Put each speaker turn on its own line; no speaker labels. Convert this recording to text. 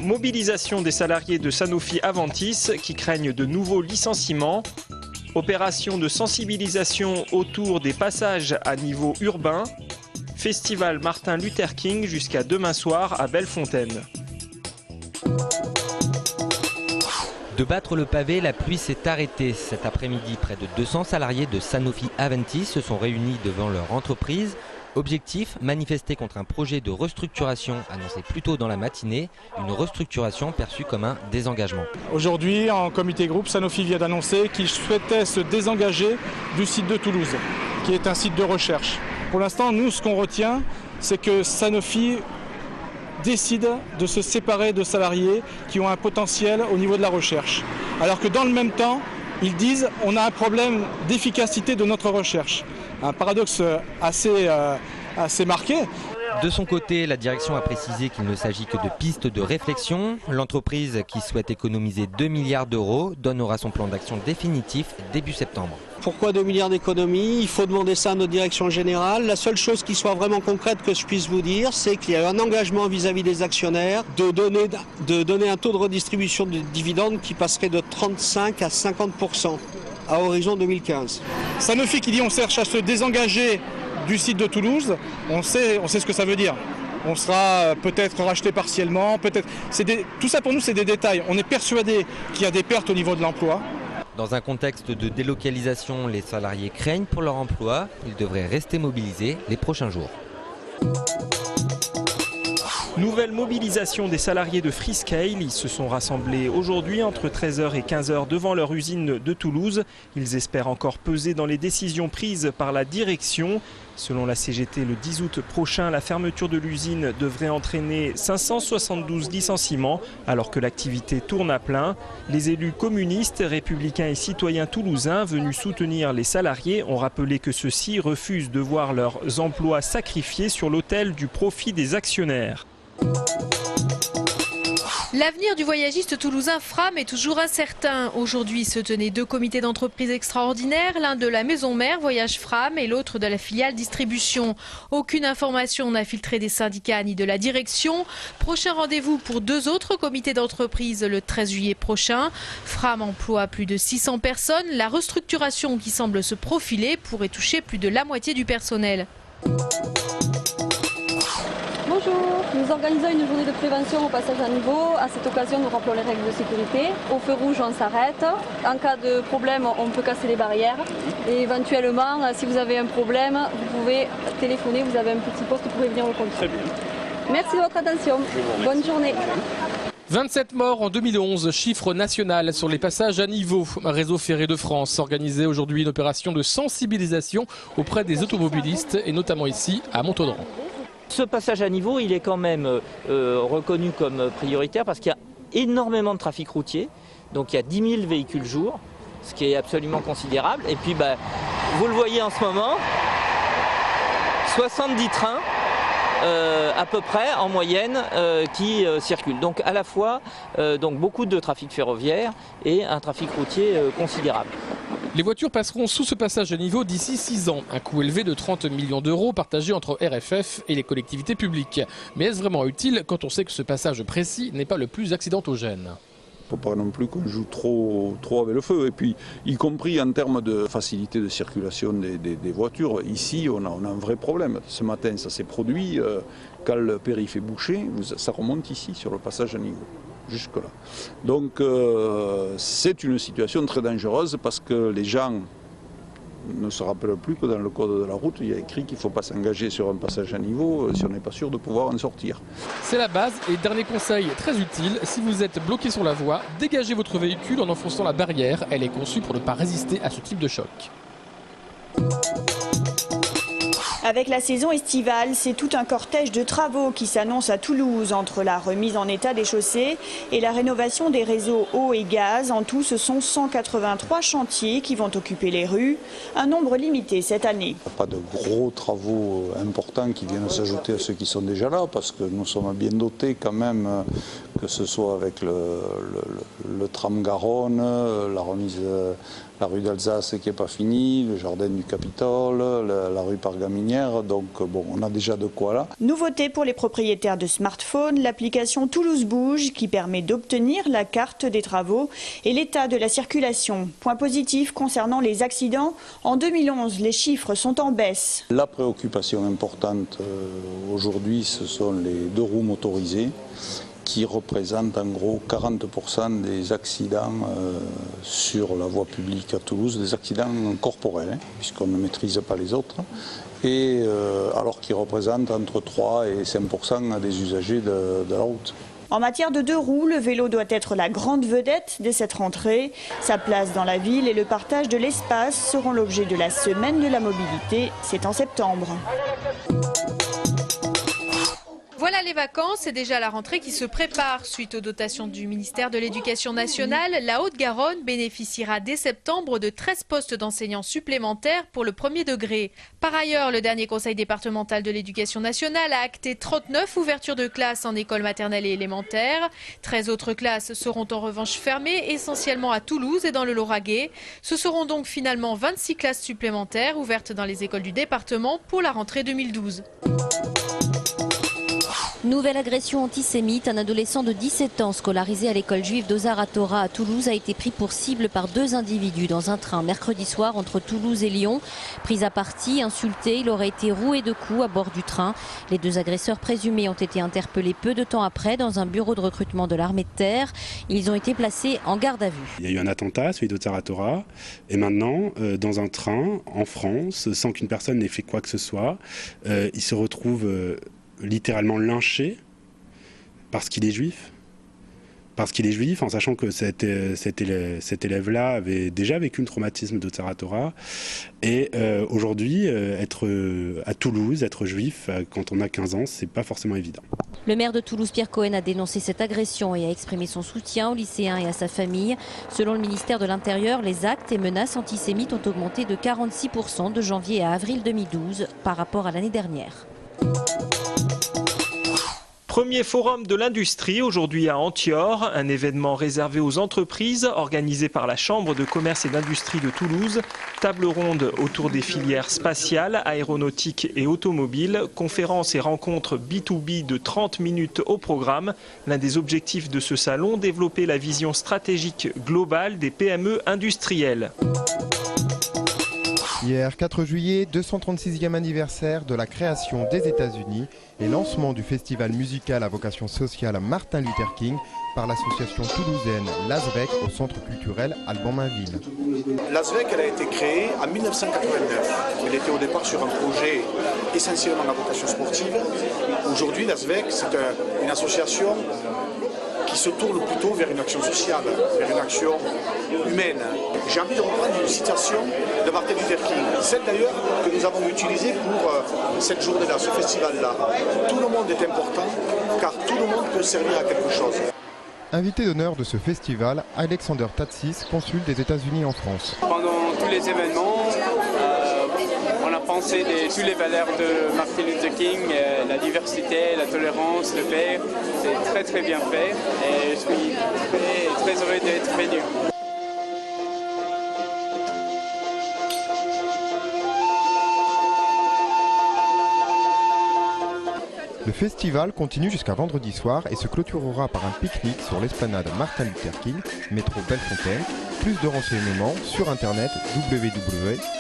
Mobilisation des salariés de Sanofi Aventis qui craignent de nouveaux licenciements. Opération de sensibilisation autour des passages à niveau urbain. Festival Martin Luther King jusqu'à demain soir à Bellefontaine.
De battre le pavé, la pluie s'est arrêtée. Cet après-midi, près de 200 salariés de Sanofi Aventis se sont réunis devant leur entreprise. Objectif, manifester contre un projet de restructuration annoncé plus tôt dans la matinée, une restructuration perçue comme un désengagement.
Aujourd'hui, en comité groupe, Sanofi vient d'annoncer qu'il souhaitait se désengager du site de Toulouse, qui est un site de recherche. Pour l'instant, nous, ce qu'on retient, c'est que Sanofi décide de se séparer de salariés qui ont un potentiel au niveau de la recherche. Alors que dans le même temps, ils disent on a un problème d'efficacité de notre recherche. Un paradoxe assez marqué.
De son côté, la direction a précisé qu'il ne s'agit que de pistes de réflexion. L'entreprise, qui souhaite économiser 2 milliards d'euros, donnera son plan d'action définitif début septembre.
Pourquoi 2 milliards d'économies? Il faut demander ça à notre direction générale. La seule chose qui soit vraiment concrète que je puisse vous dire, c'est qu'il y a un engagement vis-à-vis des actionnaires de donner un taux de redistribution de dividendes qui passerait de 35 à 50% à horizon 2015.
Sanofi qui dit on cherche à se désengager du site de Toulouse, on sait ce que ça veut dire. On sera peut-être racheté partiellement, peut-être. Tout ça pour nous c'est des détails. On est persuadé qu'il y a des pertes au niveau de l'emploi.
Dans un contexte de délocalisation, les salariés craignent pour leur emploi. Ils devraient rester mobilisés les prochains jours.
Nouvelle mobilisation des salariés de Freescale. Ils se sont rassemblés aujourd'hui entre 13h et 15h devant leur usine de Toulouse. Ils espèrent encore peser dans les décisions prises par la direction. Selon la CGT, le 10 août prochain, la fermeture de l'usine devrait entraîner 572 licenciements alors que l'activité tourne à plein. Les élus communistes, républicains et citoyens toulousains venus soutenir les salariés ont rappelé que ceux-ci refusent de voir leurs emplois sacrifiés sur l'autel du profit des actionnaires.
L'avenir du voyagiste toulousain Fram est toujours incertain. Aujourd'hui se tenaient 2 comités d'entreprise extraordinaires, l'un de la maison mère Voyage Fram et l'autre de la filiale distribution. Aucune information n'a filtré des syndicats ni de la direction. Prochain rendez-vous pour 2 autres comités d'entreprise le 13 juillet prochain. Fram emploie plus de 600 personnes. La restructuration qui semble se profiler pourrait toucher plus de la moitié du personnel.
Bonjour, nous organisons une journée de prévention au passage à niveau. À cette occasion, nous rappelons les règles de sécurité. Au feu rouge, on s'arrête. En cas de problème, on peut casser les barrières. Et éventuellement, si vous avez un problème, vous pouvez téléphoner. Vous avez un petit poste, vous pouvez venir le contrôler. Merci de votre attention. Bonne journée.
27 morts en 2011, chiffre national sur les passages à niveau. Réseau Ferré de France organisait aujourd'hui une opération de sensibilisation auprès des automobilistes et notamment ici à Montauban.
Ce passage à niveau, il est quand même reconnu comme prioritaire parce qu'il y a énormément de trafic routier. Donc il y a 10 000 véhicules jour, ce qui est absolument considérable. Et puis vous le voyez en ce moment, 70 trains à peu près en moyenne qui circulent. Donc à la fois beaucoup de trafic ferroviaire et un trafic routier considérable.
Les voitures passeront sous ce passage à niveau d'ici 6 ans. Un coût élevé de 30 millions d'euros partagé entre RFF et les collectivités publiques. Mais est-ce vraiment utile quand on sait que ce passage précis n'est pas le plus accidentogène ?
Il ne faut pas non plus qu'on joue trop avec le feu. Et puis, y compris en termes de facilité de circulation des voitures, ici, on a un vrai problème. Ce matin, ça s'est produit. Quand le périph' est bouché, ça remonte ici, sur le passage à niveau. Jusque-là. Donc c'est une situation très dangereuse parce que les gens ne se rappellent plus que dans le code de la route, il y a écrit qu'il ne faut pas s'engager sur un passage à niveau si on n'est pas sûr de pouvoir en sortir.
C'est la base et dernier conseil très utile, si vous êtes bloqué sur la voie, dégagez votre véhicule en enfonçant la barrière. Elle est conçue pour ne pas résister à ce type de choc.
Avec la saison estivale, c'est tout un cortège de travaux qui s'annonce à Toulouse entre la remise en état des chaussées et la rénovation des réseaux eau et gaz. En tout, ce sont 183 chantiers qui vont occuper les rues, un nombre limité cette année.
Pas de gros travaux importants qui viennent s'ajouter à ceux qui sont déjà là parce que nous sommes bien dotés quand même, que ce soit avec le tram Garonne, la la rue d'Alsace qui n'est pas finie, le jardin du Capitole, la rue Pargaminière, donc bon, on a déjà de quoi là.
Nouveauté pour les propriétaires de smartphones, l'application Toulouse Bouge qui permet d'obtenir la carte des travaux et l'état de la circulation. Point positif concernant les accidents, en 2011 les chiffres sont en baisse.
La préoccupation importante aujourd'hui ce sont les 2 roues motorisées qui représentent en gros 40% des accidents sur la voie publique à Toulouse, des accidents corporels, puisqu'on ne maîtrise pas les autres, et alors qu'ils représentent entre 3 et 5% des usagers de la route.
En matière de 2 roues, le vélo doit être la grande vedette de cette rentrée. Sa place dans la ville et le partage de l'espace seront l'objet de la semaine de la mobilité, c'est en septembre.
Voilà les vacances, c'est déjà la rentrée qui se prépare. Suite aux dotations du ministère de l'Éducation nationale, la Haute-Garonne bénéficiera dès septembre de 13 postes d'enseignants supplémentaires pour le premier degré. Par ailleurs, le dernier conseil départemental de l'Éducation nationale a acté 39 ouvertures de classes en école maternelle et élémentaire. 13 autres classes seront en revanche fermées, essentiellement à Toulouse et dans le Lauragais. Ce seront donc finalement 26 classes supplémentaires ouvertes dans les écoles du département pour la rentrée 2012.
Nouvelle agression antisémite, un adolescent de 17 ans scolarisé à l'école juive d'Ozar HaTorah à Toulouse a été pris pour cible par 2 individus dans un train mercredi soir entre Toulouse et Lyon. Pris à partie, insulté, il aurait été roué de coups à bord du train. Les 2 agresseurs présumés ont été interpellés peu de temps après dans un bureau de recrutement de l'armée de terre. Ils ont été placés en garde à vue.
Il y a eu un attentat, celui d'Ozar HaTorah, et maintenant, dans un train en France, sans qu'une personne n'ait fait quoi que ce soit, il se retrouve littéralement lynché parce qu'il est juif. Parce qu'il est juif, en sachant que cet élève-là avait déjà vécu le traumatisme d'Ozar HaTorah. Et aujourd'hui, être à Toulouse, être juif, quand on a 15 ans, c'est pas forcément évident.
Le maire de Toulouse, Pierre Cohen, a dénoncé cette agression et a exprimé son soutien aux lycéens et à sa famille. Selon le ministère de l'Intérieur, les actes et menaces antisémites ont augmenté de 46% de janvier à avril 2012 par rapport à l'année dernière.
Premier forum de l'industrie aujourd'hui à Antior, un événement réservé aux entreprises organisé par la Chambre de commerce et d'industrie de Toulouse. Table ronde autour des filières spatiales, aéronautiques et automobiles, conférences et rencontres B2B de 30 minutes au programme. L'un des objectifs de ce salon, développer la vision stratégique globale des PME industrielles.
Hier, 4 juillet, 236e anniversaire de la création des États-Unis et lancement du festival musical à vocation sociale Martin Luther King par l'association toulousaine l'ASVEC au centre culturel Alban-Mainville.
L'ASVEC elle a été créée en 1989. Elle était au départ sur un projet essentiellement à vocation sportive. Aujourd'hui, l'ASVEC, c'est une association qui se tourne plutôt vers une action sociale, vers une action humaine. J'ai envie de reprendre une citation de Martin Luther King, celle d'ailleurs que nous avons utilisée pour cette journée-là, ce festival-là. Tout le monde est important, car tout le monde peut servir à quelque chose.
Invité d'honneur de ce festival, Alexander Tatsis, consul des États-Unis en France.
Pendant tous les événements, on a pensé toutes les valeurs de Martin Luther King, la diversité, la tolérance, le paix. C'est très très bien fait et je suis très heureux d'être venu.
Le festival continue jusqu'à vendredi soir et se clôturera par un pique-nique sur l'esplanade Martin Luther King, métro Bellefontaine. Plus de renseignements sur internet www.asvec.fr.